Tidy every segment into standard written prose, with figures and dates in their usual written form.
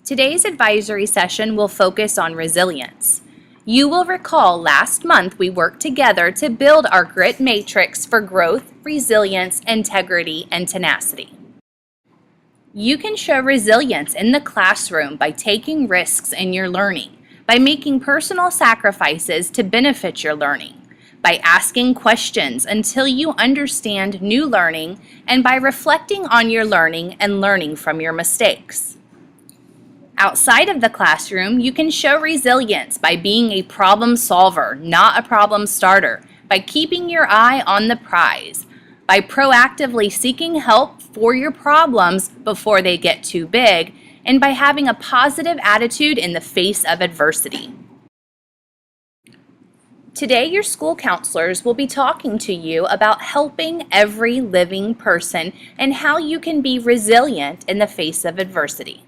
Today's advisory session will focus on resilience. You will recall last month we worked together to build our grit matrix for growth, resilience, integrity, and tenacity. You can show resilience in the classroom by taking risks in your learning, by making personal sacrifices to benefit your learning, by asking questions until you understand new learning, and by reflecting on your learning and learning from your mistakes. Outside of the classroom, you can show resilience by being a problem solver, not a problem starter, by keeping your eye on the prize, by proactively seeking help for your problems before they get too big, and by having a positive attitude in the face of adversity. Today, your school counselors will be talking to you about helping every living person and how you can be resilient in the face of adversity.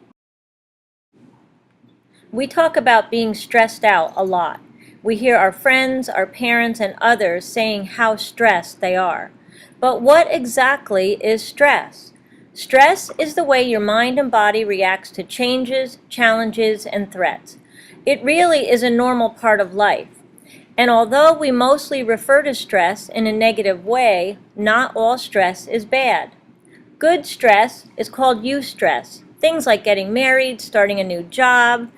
We talk about being stressed out a lot. We hear our friends, our parents, and others saying how stressed they are. But what exactly is stress? Stress is the way your mind and body reacts to changes, challenges, and threats. It really is a normal part of life. And although we mostly refer to stress in a negative way, not all stress is bad. Good stress is called eustress. Things like getting married, starting a new job,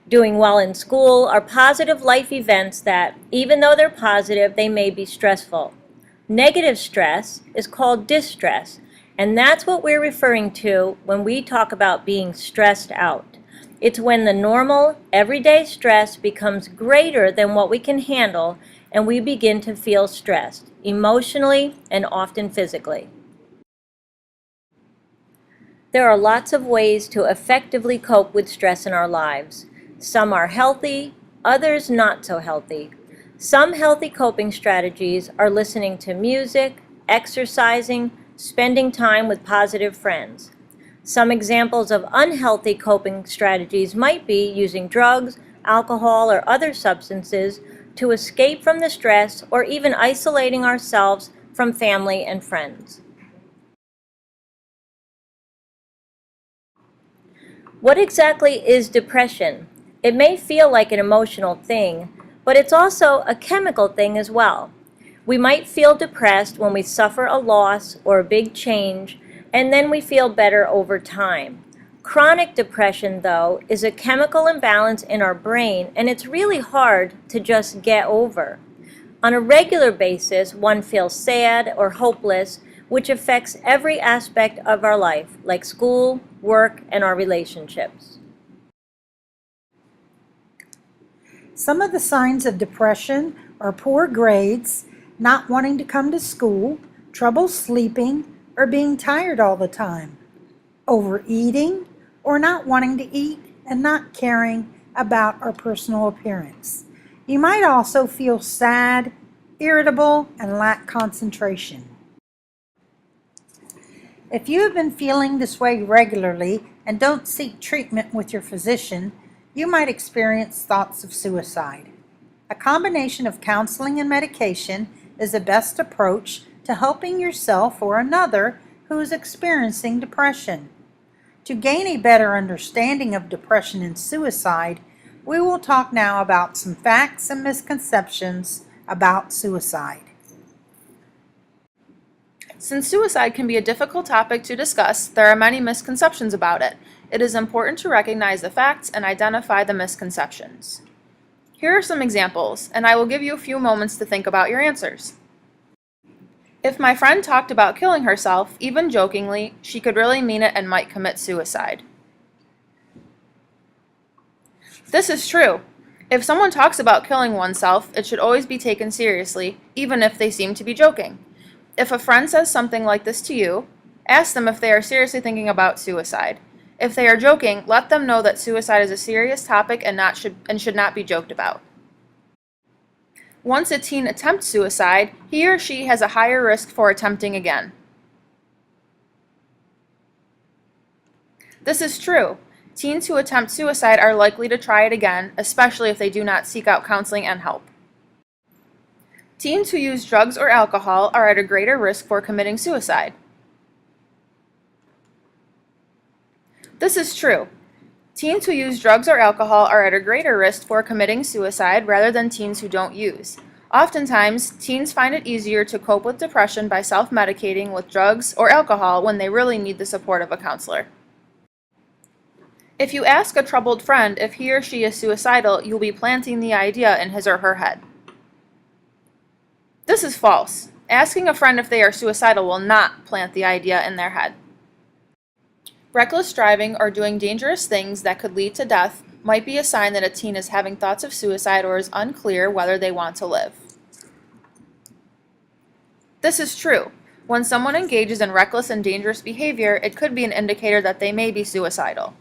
doing well in school are positive life events that, even though they're positive, they may be stressful. Negative stress is called distress, and that's what we're referring to when we talk about being stressed out. It's when the normal, everyday stress becomes greater than what we can handle, and we begin to feel stressed, emotionally and often physically. There are lots of ways to effectively cope with stress in our lives. Some are healthy, others not so healthy. Some healthy coping strategies are listening to music, exercising, spending time with positive friends. Some examples of unhealthy coping strategies might be using drugs, alcohol, or other substances to escape from the stress, or even isolating ourselves from family and friends. What exactly is depression? It may feel like an emotional thing, but it's also a chemical thing as well. We might feel depressed when we suffer a loss or a big change, and then we feel better over time. Chronic depression, though, is a chemical imbalance in our brain, and it's really hard to just get over. On a regular basis, one feels sad or hopeless, which affects every aspect of our life, like school, work, and our relationships. Some of the signs of depression are poor grades, not wanting to come to school, trouble sleeping, or being tired all the time, overeating, or not wanting to eat and not caring about our personal appearance. You might also feel sad, irritable, and lack concentration. If you have been feeling this way regularly and don't seek treatment with your physician, you might experience thoughts of suicide. A combination of counseling and medication is the best approach to helping yourself or another who is experiencing depression. To gain a better understanding of depression and suicide, we will talk now about some facts and misconceptions about suicide. Since suicide can be a difficult topic to discuss, there are many misconceptions about it. It is important to recognize the facts and identify the misconceptions. Here are some examples, and I will give you a few moments to think about your answers. If my friend talked about killing herself, even jokingly, she could really mean it and might commit suicide. This is true. If someone talks about killing oneself, it should always be taken seriously, even if they seem to be joking. If a friend says something like this to you, ask them if they are seriously thinking about suicide. If they are joking, let them know that suicide is a serious topic and should not be joked about. Once a teen attempts suicide, he or she has a higher risk for attempting again. This is true. Teens who attempt suicide are likely to try it again, especially if they do not seek out counseling and help. Teens who use drugs or alcohol are at a greater risk for committing suicide. This is true. Teens who use drugs or alcohol are at a greater risk for committing suicide rather than teens who don't use. Oftentimes, teens find it easier to cope with depression by self-medicating with drugs or alcohol when they really need the support of a counselor. If you ask a troubled friend if he or she is suicidal, you'll be planting the idea in his or her head. This is false. Asking a friend if they are suicidal will not plant the idea in their head. Reckless driving or doing dangerous things that could lead to death might be a sign that a teen is having thoughts of suicide or is unclear whether they want to live. This is true. When someone engages in reckless and dangerous behavior, it could be an indicator that they may be suicidal.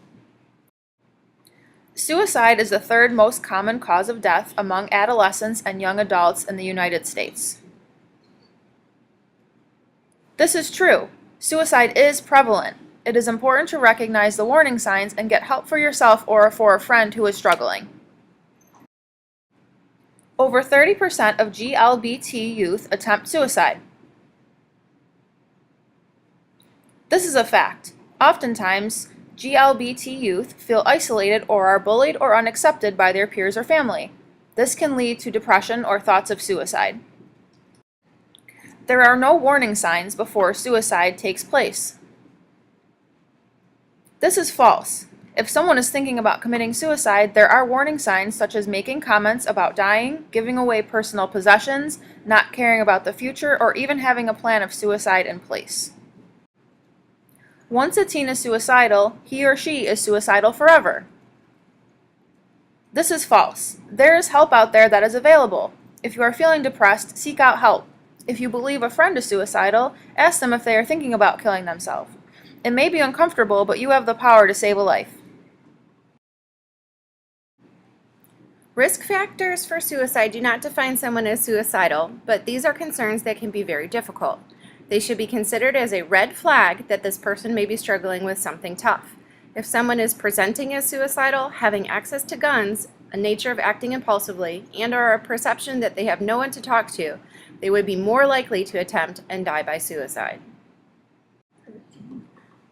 Suicide is the third most common cause of death among adolescents and young adults in the United States. This is true. Suicide is prevalent. It is important to recognize the warning signs and get help for yourself or for a friend who is struggling. Over 30% of GLBT youth attempt suicide. This is a fact. Oftentimes, GLBT youth feel isolated or are bullied or unaccepted by their peers or family. This can lead to depression or thoughts of suicide. There are no warning signs before suicide takes place. This is false. If someone is thinking about committing suicide, there are warning signs such as making comments about dying, giving away personal possessions, not caring about the future, or even having a plan of suicide in place. Once a teen is suicidal, he or she is suicidal forever. This is false. There is help out there that is available. If you are feeling depressed, seek out help. If you believe a friend is suicidal, ask them if they are thinking about killing themselves. It may be uncomfortable, but you have the power to save a life. Risk factors for suicide do not define someone as suicidal, but these are concerns that can be very difficult. They should be considered as a red flag that this person may be struggling with something tough. If someone is presenting as suicidal, having access to guns, a nature of acting impulsively, and/or a perception that they have no one to talk to, they would be more likely to attempt and die by suicide.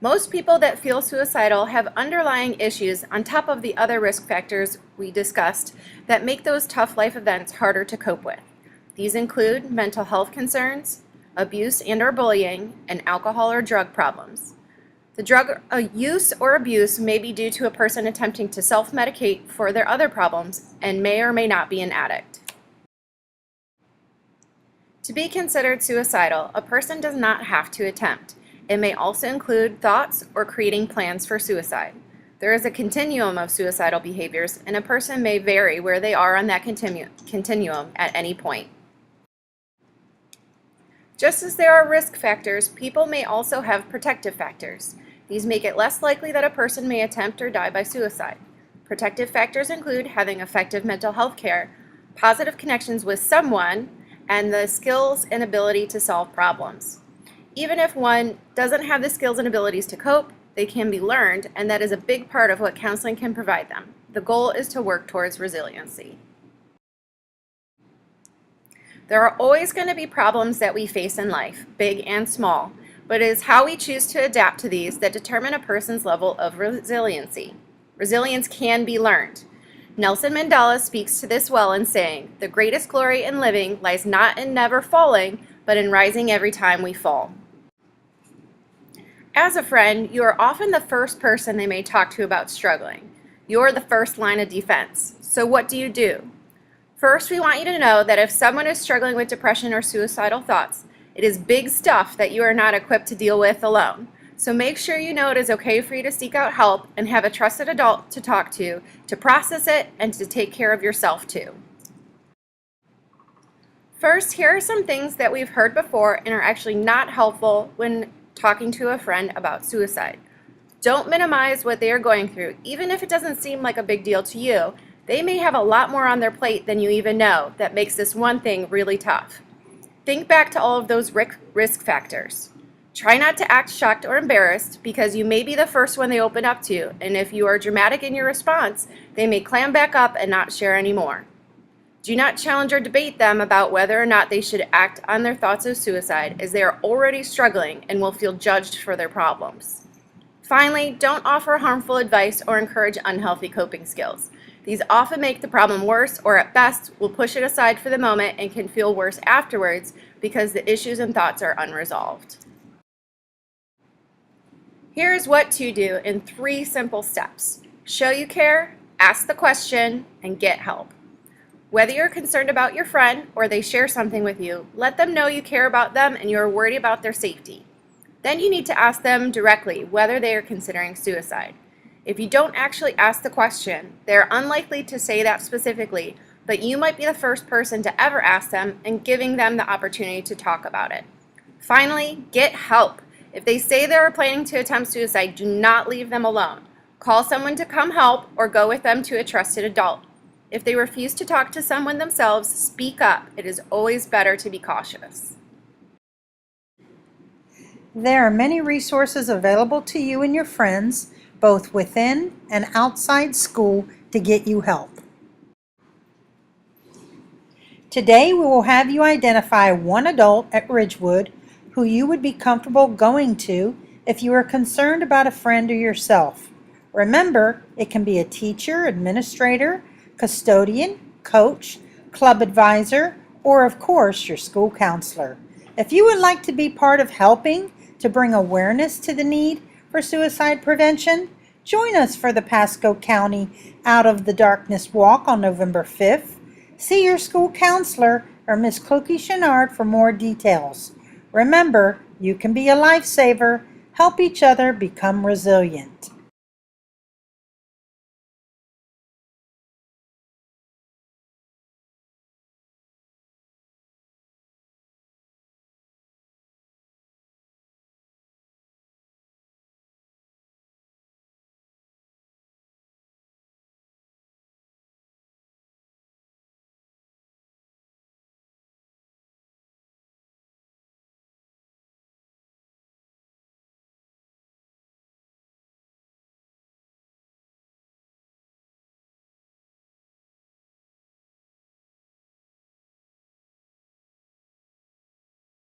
Most people that feel suicidal have underlying issues on top of the other risk factors we discussed that make those tough life events harder to cope with. These include mental health concerns, abuse and/or bullying, and alcohol or drug problems. The drug use or abuse may be due to a person attempting to self-medicate for their other problems and may or may not be an addict. To be considered suicidal, a person does not have to attempt. It may also include thoughts or creating plans for suicide. There is a continuum of suicidal behaviors, and a person may vary where they are on that continuum at any point. Just as there are risk factors, people may also have protective factors. These make it less likely that a person may attempt or die by suicide. Protective factors include having effective mental health care, positive connections with someone, and the skills and ability to solve problems. Even if one doesn't have the skills and abilities to cope, they can be learned, and that is a big part of what counseling can provide them. The goal is to work towards resiliency. There are always going to be problems that we face in life, big and small, but it is how we choose to adapt to these that determine a person's level of resiliency. Resilience can be learned. Nelson Mandela speaks to this well in saying, "The greatest glory in living lies not in never falling, but in rising every time we fall." As a friend, you are often the first person they may talk to about struggling. You're the first line of defense. So what do? First, we want you to know that if someone is struggling with depression or suicidal thoughts, it is big stuff that you are not equipped to deal with alone. So make sure you know it is okay for you to seek out help and have a trusted adult to talk to process it, and to take care of yourself too. First, here are some things that we've heard before and are actually not helpful when talking to a friend about suicide. Don't minimize what they are going through. Even if it doesn't seem like a big deal to you, they may have a lot more on their plate than you even know that makes this one thing really tough. Think back to all of those risk factors. Try not to act shocked or embarrassed because you may be the first one they open up to, and if you are dramatic in your response, they may clam back up and not share anymore. Do not challenge or debate them about whether or not they should act on their thoughts of suicide, as they are already struggling and will feel judged for their problems. Finally, don't offer harmful advice or encourage unhealthy coping skills. These often make the problem worse, or at best, will push it aside for the moment and can feel worse afterwards because the issues and thoughts are unresolved. Here's what to do in 3 simple steps. Show you care, ask the question, and get help. Whether you're concerned about your friend or they share something with you, let them know you care about them and you're worried about their safety. Then you need to ask them directly whether they are considering suicide. If you don't actually ask the question, they're unlikely to say that specifically, but you might be the first person to ever ask them and giving them the opportunity to talk about it. Finally, get help. If they say they are planning to attempt suicide, do not leave them alone. Call someone to come help or go with them to a trusted adult. If they refuse to talk to someone themselves, speak up. It is always better to be cautious. There are many resources available to you and your friends, both within and outside school, to get you help. Today, we will have you identify one adult at Ridgewood who you would be comfortable going to if you are concerned about a friend or yourself. Remember, it can be a teacher, administrator, custodian, coach, club advisor, or of course, your school counselor. If you would like to be part of helping to bring awareness to the need for suicide prevention, join us for the Pasco County Out of the Darkness Walk on November 5th. See your school counselor or Ms. Clokey Chenard for more details. Remember, you can be a lifesaver. Help each other become resilient.